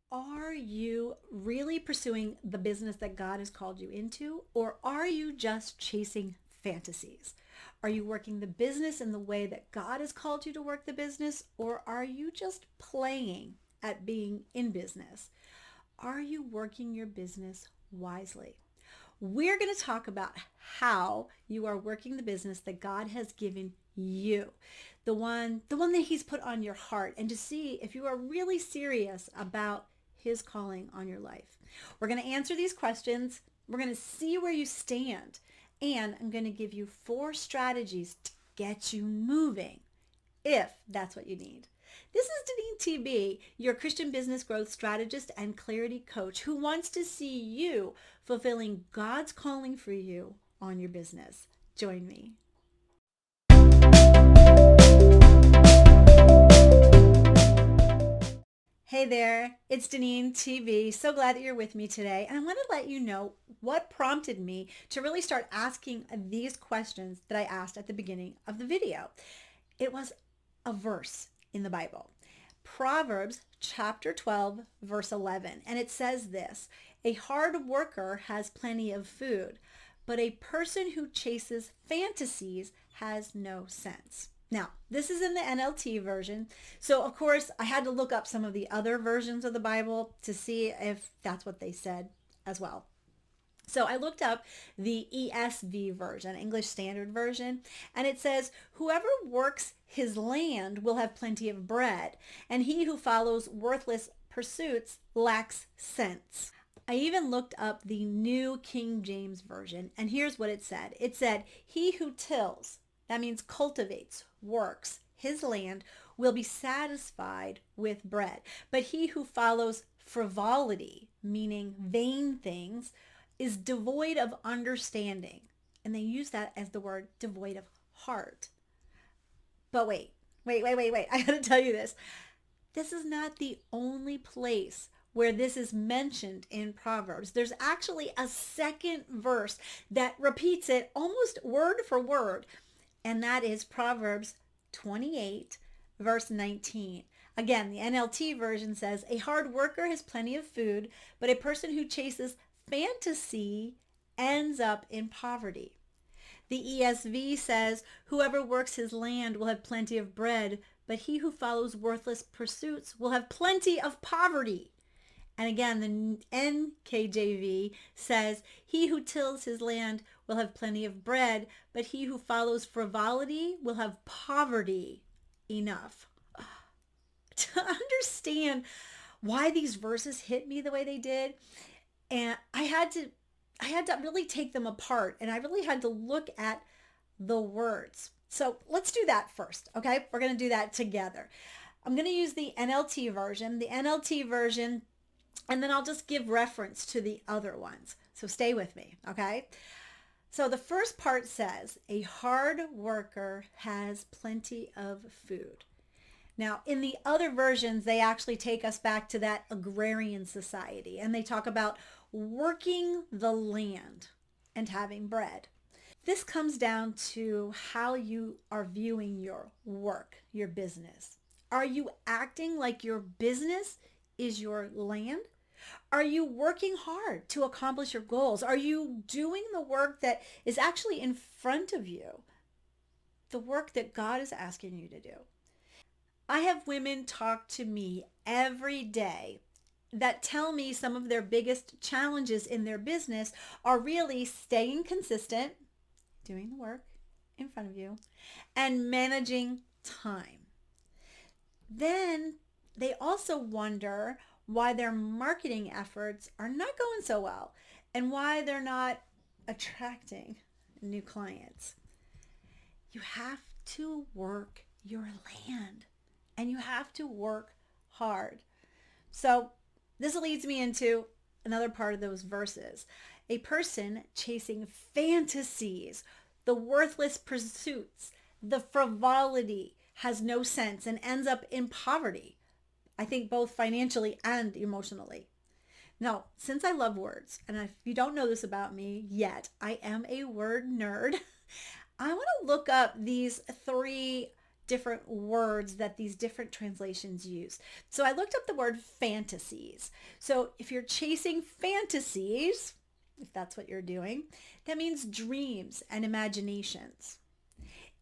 Are you really pursuing the business that God has called you into, or are you just chasing fantasies? Are you working the business in the way that God has called you to work the business, or are you just playing at being in business? Are you working your business wisely? We're going to talk about how you are working the business that God has given you, the one that he's put on your heart, and to see if you are really serious about his calling on your life. We're going to answer these questions. We're going to see where you stand, and I'm going to give you 4 strategies to get you moving if that's what you need. This is DeneenTB, your Christian business growth strategist and clarity coach who wants to see you fulfilling God's calling for you on your business. Join me. Hey there, it's DeneenTB. So glad that you're with me today. And I want to let you know what prompted me to really start asking these questions that I asked at the beginning of the video. It was a verse in the Bible. Proverbs chapter 12, verse 11. And it says this: a hard worker has plenty of food, but a person who chases fantasies has no sense. Now, this is in the NLT version. So, of course, I had to look up some of the other versions of the Bible to see if that's what they said as well. So I looked up the ESV version, English Standard Version, and it says, whoever works his land will have plenty of bread, and he who follows worthless pursuits lacks sense. I even looked up the New King James Version, and here's what it said. It said, he who tills, that means cultivates, works his land, will be satisfied with bread. But he who follows frivolity, meaning vain things, is devoid of understanding. And they use that as the word devoid of heart. But wait. I gotta tell you this. This is not the only place where this is mentioned in Proverbs. There's actually a second verse that repeats it almost word for word. And that is Proverbs 28, verse 19. Again, the NLT version says, a hard worker has plenty of food, but a person who chases fantasy ends up in poverty. The ESV says, whoever works his land will have plenty of bread, but he who follows worthless pursuits will have plenty of poverty. And again, the NKJV says, he who tills his land will have plenty of bread, but he who follows frivolity will have poverty enough. To understand why these verses hit me the way they did, and I had to really take them apart, and I really had to look at the words. So let's do that first, okay? We're going to do that together. I'm going to use the NLT version. And then I'll just give reference to the other ones. So stay with me, okay? So the first part says, a hard worker has plenty of food. Now, in the other versions, they actually take us back to that agrarian society, and they talk about working the land and having bread. This comes down to how you are viewing your work, your business. Are you acting like your business is your land? Are you working hard to accomplish your goals? Are you doing the work that is actually in front of you? The work that God is asking you to do. I have women talk to me every day that tell me some of their biggest challenges in their business are really staying consistent, doing the work in front of you, and managing time. Then they also wonder why their marketing efforts are not going so well and why they're not attracting new clients. You have to work your land, and you have to work hard. So this leads me into another part of those verses. A person chasing fantasies, the worthless pursuits, the frivolity, has no sense and ends up in poverty. I think both financially and emotionally. Now, since I love words, and if you don't know this about me yet, I am a word nerd. I want to look up these 3 different words that these different translations use. So I looked up the word fantasies. So if you're chasing fantasies, if that's what you're doing, that means dreams and imaginations.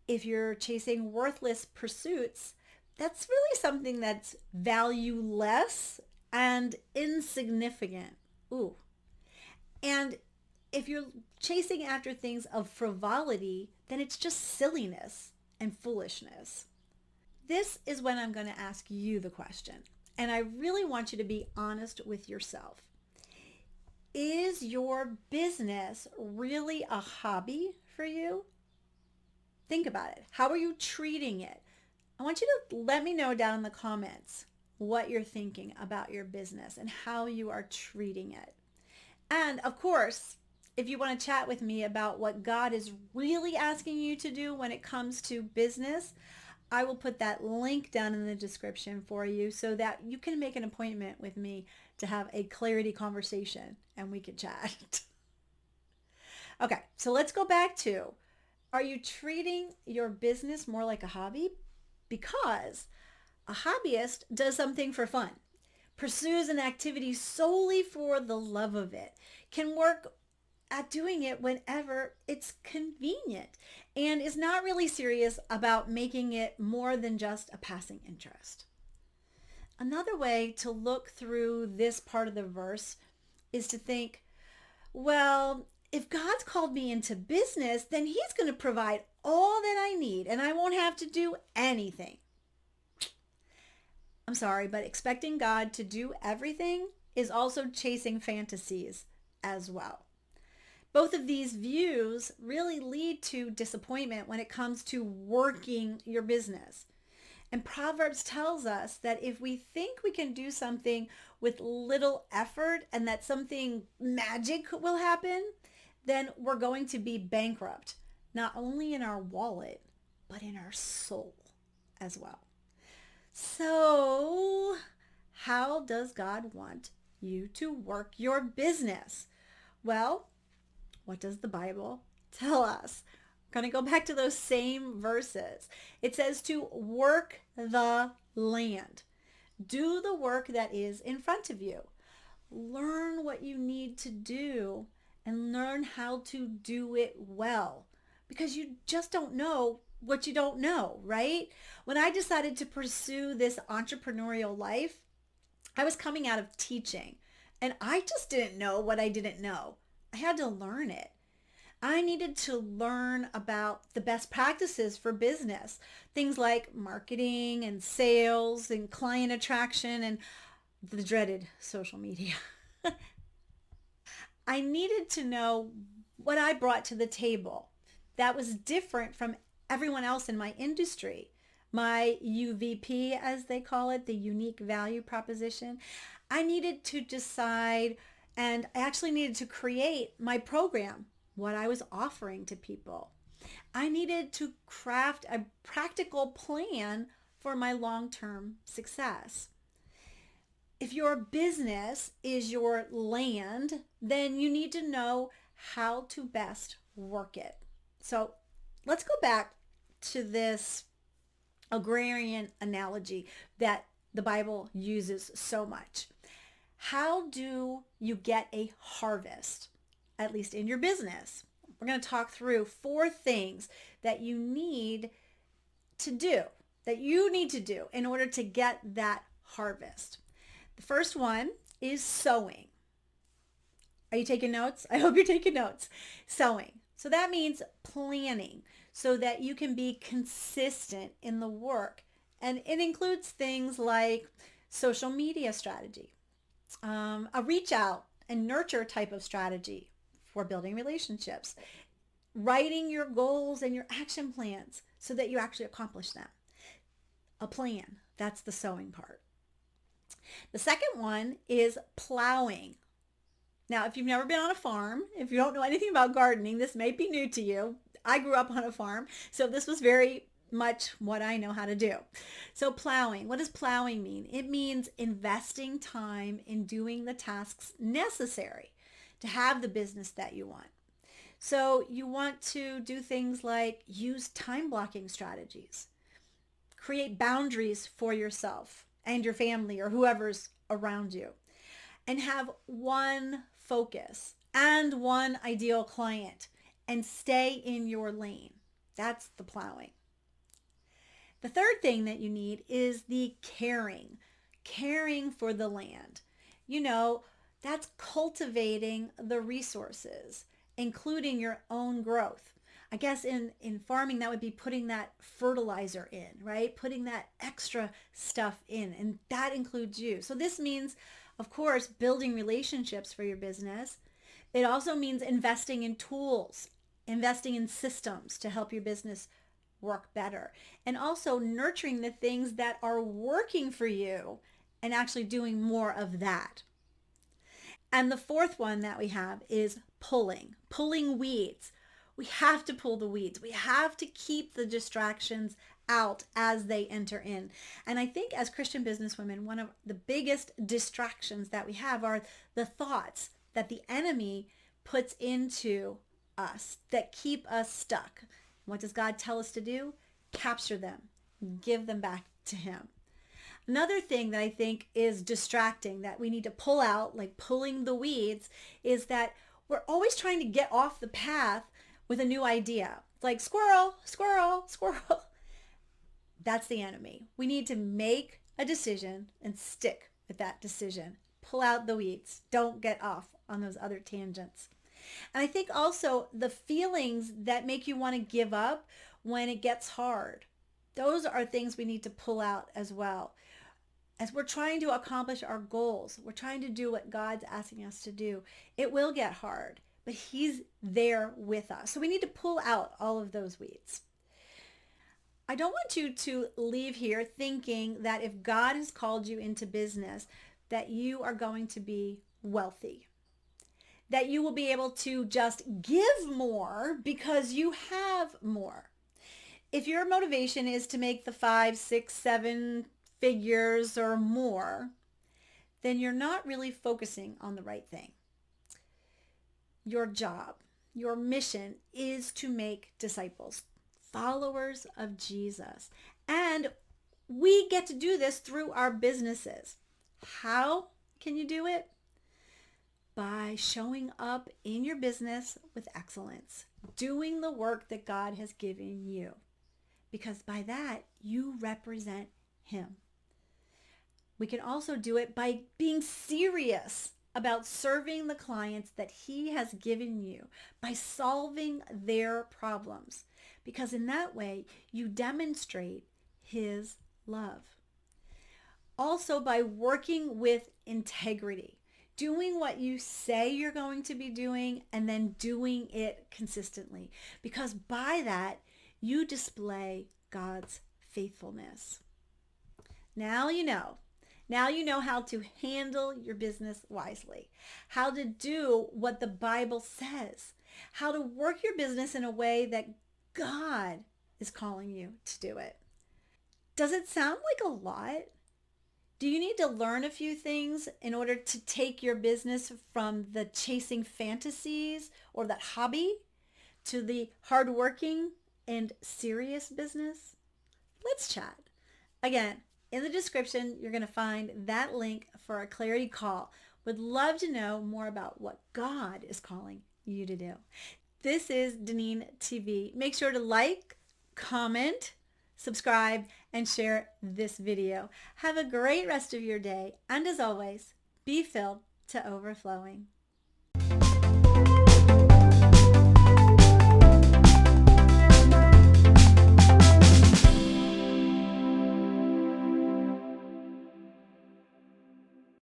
If you're chasing worthless pursuits, that's really something that's valueless and insignificant. Ooh. And if you're chasing after things of frivolity, then it's just silliness and foolishness. This is when I'm going to ask you the question. And I really want you to be honest with yourself. Is your business really a hobby for you? Think about it. How are you treating it? I want you to let me know down in the comments what you're thinking about your business and how you are treating it. And of course, if you want to chat with me about what God is really asking you to do when it comes to business, I will put that link down in the description for you so that you can make an appointment with me to have a clarity conversation and we can chat. Okay, so let's go back to, are you treating your business more like a hobby? Because a hobbyist does something for fun, pursues an activity solely for the love of it, can work at doing it whenever it's convenient, and is not really serious about making it more than just a passing interest. Another way to look through this part of the verse is to think, well, if God's called me into business, then he's going to provide all that I need and I won't have to do anything. I'm sorry, but expecting God to do everything is also chasing fantasies as well. Both of these views really lead to disappointment when it comes to working your business. And Proverbs tells us that if we think we can do something with little effort and that something magic will happen, then we're going to be bankrupt, not only in our wallet, but in our soul as well. So, how does God want you to work your business? Well, what does the Bible tell us? I'm going to go back to those same verses. It says to work the land. Do the work that is in front of you. Learn what you need to do and learn how to do it well, because you just don't know what you don't know, right? When I decided to pursue this entrepreneurial life, I was coming out of teaching and I just didn't know what I didn't know. I had to learn it. I needed to learn about the best practices for business, things like marketing and sales and client attraction and the dreaded social media. I needed to know what I brought to the table that was different from everyone else in my industry. My UVP, as they call it, the unique value proposition. I needed to decide, and I actually needed to create my program, what I was offering to people. I needed to craft a practical plan for my long-term success. If your business is your land, then you need to know how to best work it. So let's go back to this agrarian analogy that the Bible uses so much. How do you get a harvest, at least in your business? We're going to talk through 4 things that you need to do, in order to get that harvest. The first one is sowing. Are you taking notes? I hope you're taking notes. Sowing. So that means planning so that you can be consistent in the work. And it includes things like social media strategy, a reach out and nurture type of strategy for building relationships, writing your goals and your action plans so that you actually accomplish them. A plan. That's the sowing part. The second one is plowing. Now, if you've never been on a farm, if you don't know anything about gardening, this may be new to you. I grew up on a farm, so this was very much what I know how to do. So plowing, what does plowing mean? It means investing time in doing the tasks necessary to have the business that you want. So you want to do things like use time blocking strategies. Create boundaries for yourself and your family or whoever's around you. And have one focus and one ideal client and stay in your lane. That's the plowing. The third thing that you need is the caring for the land. You know, that's cultivating the resources, including your own growth. I guess in farming, that would be putting that fertilizer in, right? Putting that extra stuff in, and that includes you. So this means, of course, building relationships for your business. It also means investing in tools, investing in systems to help your business work better, and also nurturing the things that are working for you and actually doing more of that. And the fourth one that we have is pulling weeds. We have to pull the weeds. We have to keep the distractions out as they enter in. And I think as Christian businesswomen, one of the biggest distractions that we have are the thoughts that the enemy puts into us that keep us stuck. What does God tell us to do? Capture them, give them back to him. Another thing that I think is distracting that we need to pull out, like pulling the weeds, is that we're always trying to get off the path with a new idea. It's like squirrel, squirrel, squirrel. That's the enemy. We need to make a decision and stick with that decision. Pull out the weeds. Don't get off on those other tangents. And I think also the feelings that make you want to give up when it gets hard. Those are things we need to pull out as well. As we're trying to accomplish our goals, we're trying to do what God's asking us to do. It will get hard, but he's there with us. So we need to pull out all of those weeds. I don't want you to leave here thinking that if God has called you into business, that you are going to be wealthy, that you will be able to just give more because you have more. If your motivation is to make the 5, 6, 7 figures or more, then you're not really focusing on the right thing. Your job, your mission is to make disciples, followers of Jesus. And we get to do this through our businesses. How can you do it? By showing up in your business with excellence, doing the work that God has given you. Because by that, you represent him. We can also do it by being serious about serving the clients that he has given you, by solving their problems. Because in that way, you demonstrate his love. Also by working with integrity, doing what you say you're going to be doing and then doing it consistently. Because by that, you display God's faithfulness. Now you know. Now you know how to handle your business wisely, how to do what the Bible says, how to work your business in a way that God is calling you to do it. Does it sound like a lot? Do you need to learn a few things in order to take your business from the chasing fantasies or that hobby to the hardworking and serious business? Let's chat. Again, in the description, you're going to find that link for a clarity call. Would love to know more about what God is calling you to do. This is DeneenTB. Make sure to like, comment, subscribe, and share this video. Have a great rest of your day. And as always, be filled to overflowing.